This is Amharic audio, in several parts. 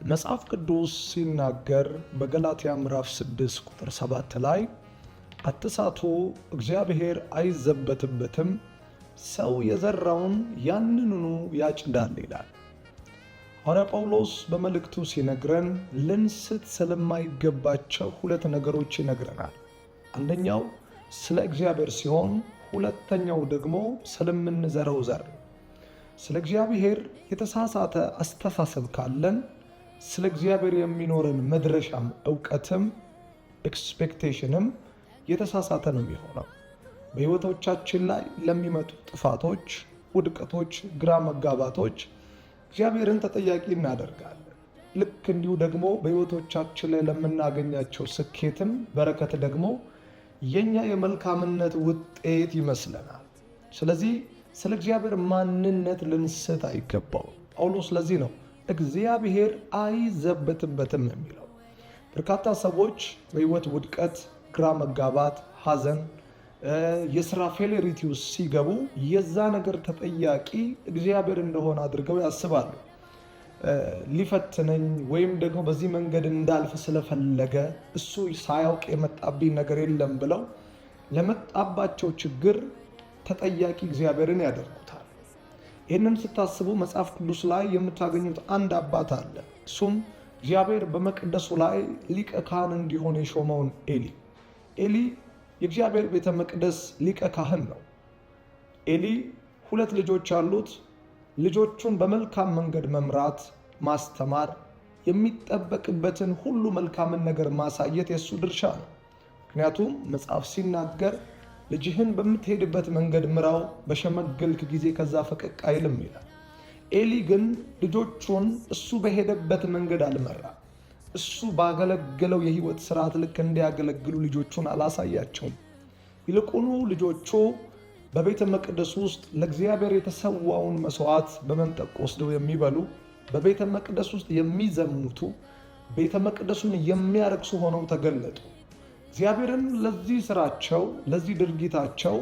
መጽሐፍ ቅዱስ ሲናገር በገላትያ ምዕራፍ 6 ቁጥር 7 ላይ አትሳቱ፣ እግዚአብሔር አይዘበትበትም፣ ሰው የዘራውን ያንኑ ያጭዳል ይላል። ሐዋርያ ጳውሎስ በመልእክቱ ሲነግረን ልንስት ስለማይገባቸው ሁለት ነገሮች ይነግረናል። አንደኛው ስለ እግዚአብሔር ሲሆን፣ ሁለተኛው ደግሞ ስለምንዘረው ዘር። ስለ እግዚአብሔር የተሳሳተ አስተሳሰብ ካለን ስለ እግዚአብሔር የሚኖረን መድረሻም ዕውቀትም ኤክስፔክቴሽንም የተሳሳተ ነው የሚሆነው። በሕይወቶቻችን ላይ ለሚመጡ ጥፋቶች፣ ውድቀቶች፣ ግራ መጋባቶች እግዚአብሔርን ተጠያቂ እናደርጋለን። ልክ እንዲሁ ደግሞ በሕይወቶቻችን ላይ ለምናገኛቸው ስኬትም በረከት ደግሞ የኛ የመልካምነት ውጤት ይመስለናል። ስለዚህ ስለ እግዚአብሔር ማንነት ልንስት አይገባውም። ጳውሎስ ለዚህ ነው እግዚአብሔር አይዘበትበትም የሚለው። በርካታ ሰዎች በሕይወት ውድቀት፣ ግራ መጋባት፣ ሐዘን፣ የሥራ ፌሌሪቲ ውስጥ ሲገቡ የዛ ነገር ተጠያቂ እግዚአብሔር እንደሆነ አድርገው ያስባሉ። ሊፈትነኝ ወይም ደግሞ በዚህ መንገድ እንዳልፍ ስለፈለገ እሱ ሳያውቅ የመጣብኝ ነገር የለም ብለው ለመጣባቸው ችግር ተጠያቂ እግዚአብሔርን ያደርጉታል። ይህንን ስታስቡ መጽሐፍ ቅዱስ ላይ የምታገኙት አንድ አባት አለ። እሱም እግዚአብሔር በመቅደሱ ላይ ሊቀ ካህን እንዲሆን የሾመውን ኤሊ የእግዚአብሔር ቤተ መቅደስ ሊቀ ካህን ነው። ኤሊ 2 ልጆች አሉት። ልጆቹን በመልካም መንገድ መምራት፣ ማስተማር፣ የሚጠበቅበትን ሁሉ መልካምን ነገር ማሳየት የእሱ ድርሻ ነው። ምክንያቱም መጽሐፍ ሲናገር ልጅህን በምትሄድበት መንገድ ምራው፣ በሸመገልክ ጊዜ ከዛ ፈቀቅ አይልም ይላል። ኤሊ ግን ልጆቹን እሱ በሄደበት መንገድ አልመራ። እሱ ባገለገለው የህይወት ስርዓት ልክ እንዲያገለግሉ ልጆቹን አላሳያቸውም። ይልቁኑ ልጆቹ በቤተ መቅደስ ውስጥ ለእግዚአብሔር የተሰዋውን መስዋዕት በመንጠቅ ወስደው የሚበሉ፣ በቤተ መቅደስ ውስጥ የሚዘሙቱ፣ ቤተ መቅደሱን የሚያረክሱ ሆነው ተገለጡ። እግዚአብሔርን ለዚህ ስራቸው፣ ለዚህ ድርጊታቸው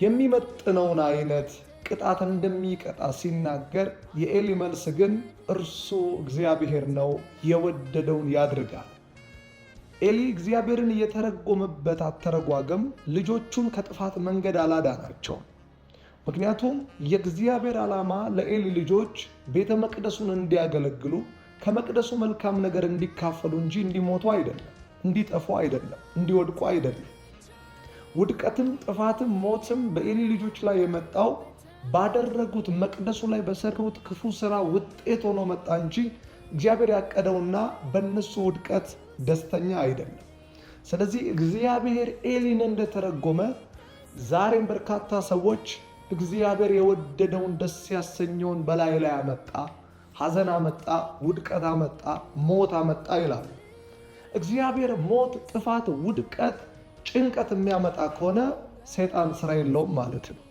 የሚመጥነውን አይነት ቅጣት እንደሚቀጣ ሲናገር፣ የኤሊ መልስ ግን እርሱ እግዚአብሔር ነው፣ የወደደውን ያድርጋል። ኤሊ እግዚአብሔርን የተረጎመበት አተረጓገም ልጆቹን ከጥፋት መንገድ አላዳናቸውም። ምክንያቱም የእግዚአብሔር ዓላማ ለኤሊ ልጆች ቤተ መቅደሱን እንዲያገለግሉ፣ ከመቅደሱ መልካም ነገር እንዲካፈሉ እንጂ እንዲሞቱ አይደለም፣ እንዲጠፉ አይደለም፣ እንዲወድቁ አይደለም። ውድቀትም ጥፋትም ሞትም በኤሊ ልጆች ላይ የመጣው ባደረጉት መቅደሱ ላይ በሰሩት ክፉ ስራ ውጤት ሆኖ መጣ እንጂ እግዚአብሔር ያቀደውና በእነሱ ውድቀት ደስተኛ አይደለም። ስለዚህ እግዚአብሔር ኤሊን እንደተረጎመ ዛሬም በርካታ ሰዎች እግዚአብሔር የወደደውን ደስ ያሰኘውን በላይ ላይ አመጣ፣ ሐዘን አመጣ፣ ውድቀት አመጣ፣ ሞት አመጣ ይላሉ። እግዚአብሔር ሞት፣ ጥፋት፣ ውድቀት፣ ጭንቀት የሚያመጣ ከሆነ ሰይጣን ስራ የለውም ማለት ነው።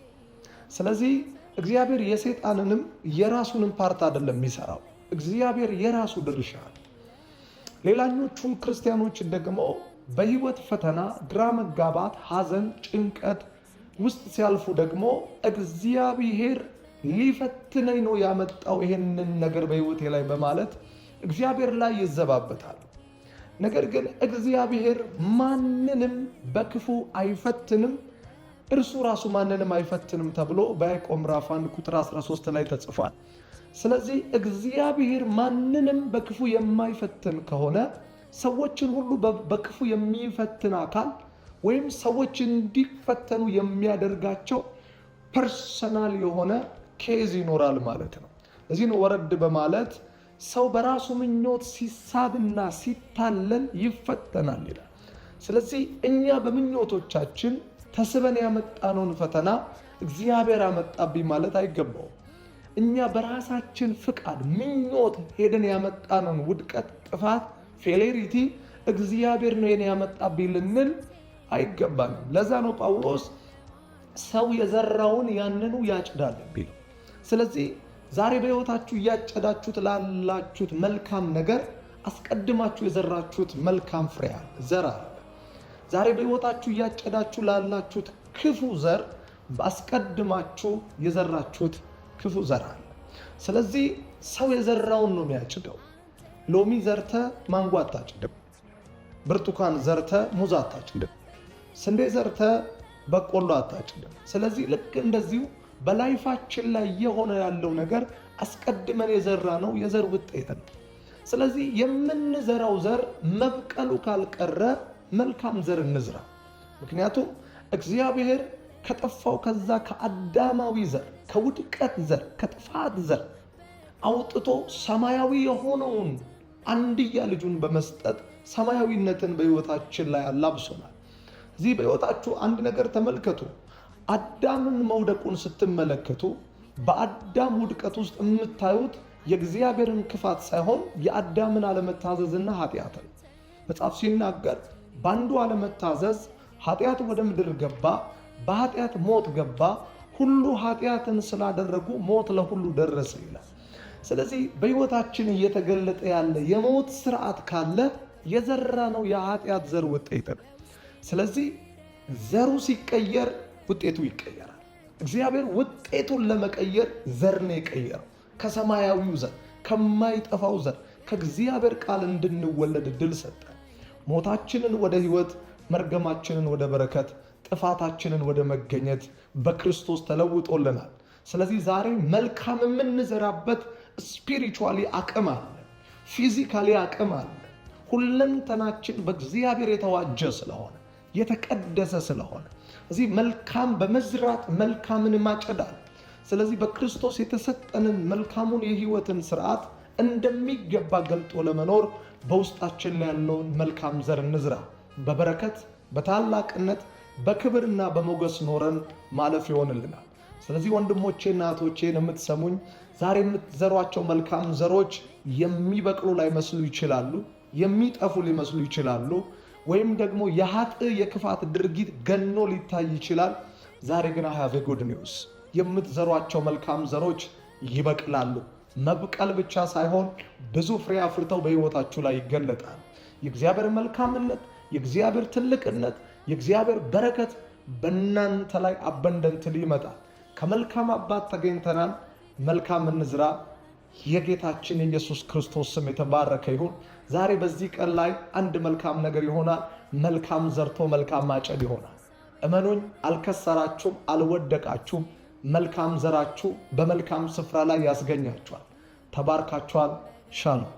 ስለዚህ እግዚአብሔር የሰይጣንንም የራሱንም ፓርት አይደለም የሚሰራው። እግዚአብሔር የራሱ ድርሻ አለ። ሌላኞቹ ክርስቲያኖች ደግሞ በህይወት ፈተና፣ ግራ መጋባት፣ ሐዘን፣ ጭንቀት ውስጥ ሲያልፉ ደግሞ እግዚአብሔር ሊፈትነኝ ነው ያመጣው ይሄንን ነገር በህይወቴ ላይ በማለት እግዚአብሔር ላይ ይዘባበታል። ነገር ግን እግዚአብሔር ማንንም በክፉ አይፈትንም፣ እርሱ ራሱ ማንንም አይፈትንም ተብሎ በያዕቆብ ምዕራፍ 1 ቁጥር 13 ላይ ተጽፏል። ስለዚህ እግዚአብሔር ማንንም በክፉ የማይፈትን ከሆነ ሰዎችን ሁሉ በክፉ የሚፈትን አካል ወይም ሰዎች እንዲፈተኑ የሚያደርጋቸው ፐርሰናል የሆነ ኬዝ ይኖራል ማለት ነው። ለዚህ ነው ወረድ በማለት ሰው በራሱ ምኞት ሲሳብና ሲታለል ይፈተናል ይላል። ስለዚህ እኛ በምኞቶቻችን ተስበን ያመጣነውን ፈተና እግዚአብሔር አመጣብኝ ማለት አይገባውም። እኛ በራሳችን ፍቃድ ምኞት ሄደን ያመጣነውን ውድቀት፣ ጥፋት፣ ፌሌሪቲ እግዚአብሔር ነው የኔ ያመጣብኝ ልንል አይገባንም። ለዛ ነው ጳውሎስ ሰው የዘራውን ያንኑ ያጭዳል ቢለው። ስለዚህ ዛሬ በሕይወታችሁ እያጨዳችሁት ላላችሁት መልካም ነገር አስቀድማችሁ የዘራችሁት መልካም ፍሬ አለ፣ ዘር አለ። ዛሬ በሕይወታችሁ እያጨዳችሁ ላላችሁት ክፉ ዘር አስቀድማችሁ የዘራችሁት ክፉ ዘር አለ። ስለዚህ ሰው የዘራውን ነው የሚያጭደው። ሎሚ ዘርተ ማንጎ አታጭድም። ብርቱካን ዘርተ ሙዝ አታጭድም። ስንዴ ዘርተ በቆሎ አታጭድም። ስለዚህ ልክ እንደዚሁ በላይፋችን ላይ የሆነ ያለው ነገር አስቀድመን የዘራነው የዘር ውጤት ነው። ስለዚህ የምንዘራው ዘር መብቀሉ ካልቀረ መልካም ዘር እንዝራ። ምክንያቱም እግዚአብሔር ከጠፋው ከዛ ከአዳማዊ ዘር፣ ከውድቀት ዘር፣ ከጥፋት ዘር አውጥቶ ሰማያዊ የሆነውን አንድያ ልጁን በመስጠት ሰማያዊነትን በሕይወታችን ላይ አላብሶናል። እዚህ በሕይወታችሁ አንድ ነገር ተመልከቱ። አዳምን መውደቁን ስትመለከቱ በአዳም ውድቀት ውስጥ የምታዩት የእግዚአብሔርን ክፋት ሳይሆን የአዳምን አለመታዘዝና ኃጢአትን። መጽሐፍ ሲናገር በአንዱ አለመታዘዝ ኃጢአት ወደ ምድር ገባ፣ በኃጢአት ሞት ገባ፣ ሁሉ ኃጢአትን ስላደረጉ ሞት ለሁሉ ደረሰ ይላል። ስለዚህ በሕይወታችን እየተገለጠ ያለ የሞት ስርዓት ካለ የዘራነው የኃጢአት ዘር ውጤት ነው። ስለዚህ ዘሩ ሲቀየር ውጤቱ ይቀየራል። እግዚአብሔር ውጤቱን ለመቀየር ዘር ነው የቀየረው። ከሰማያዊው ዘር፣ ከማይጠፋው ዘር ከእግዚአብሔር ቃል እንድንወለድ እድል ሰጠ። ሞታችንን ወደ ሕይወት፣ መርገማችንን ወደ በረከት፣ ጥፋታችንን ወደ መገኘት በክርስቶስ ተለውጦልናል። ስለዚህ ዛሬ መልካም የምንዘራበት ስፒሪቹዋሊ አቅም አለ፣ ፊዚካሊ አቅም አለ። ሁለንተናችን በእግዚአብሔር የተዋጀ ስለሆነ የተቀደሰ ስለሆነ እዚህ መልካም በመዝራት መልካምን ማጨዳል። ስለዚህ በክርስቶስ የተሰጠንን መልካሙን የሕይወትን ስርዓት እንደሚገባ ገልጦ ለመኖር በውስጣችን ላይ ያለውን መልካም ዘር እንዝራ። በበረከት በታላቅነት በክብርና በሞገስ ኖረን ማለፍ ይሆንልናል። ስለዚህ ወንድሞቼና እህቶቼን የምትሰሙኝ ዛሬ የምትዘሯቸው መልካም ዘሮች የሚበቅሉ ላይመስሉ ይችላሉ፣ የሚጠፉ ሊመስሉ ይችላሉ፣ ወይም ደግሞ የኃጥእ የክፋት ድርጊት ገኖ ሊታይ ይችላል። ዛሬ ግን I have a good news። የምትዘሯቸው መልካም ዘሮች ይበቅላሉ። መብቀል ብቻ ሳይሆን ብዙ ፍሬ አፍርተው በሕይወታችሁ ላይ ይገለጣል። የእግዚአብሔር መልካምነት፣ የእግዚአብሔር ትልቅነት፣ የእግዚአብሔር በረከት በእናንተ ላይ አበንደንትሊ ይመጣል። ከመልካም አባት ተገኝተናል። መልካም እንዝራ። የጌታችን የኢየሱስ ክርስቶስ ስም የተባረከ ይሁን። ዛሬ በዚህ ቀን ላይ አንድ መልካም ነገር ይሆናል። መልካም ዘርቶ መልካም ማጨድ ይሆናል። እመኑኝ፣ አልከሰራችሁም፣ አልወደቃችሁም። መልካም ዘራችሁ በመልካም ስፍራ ላይ ያስገኛችኋል። ተባርካችኋል። ሻሎም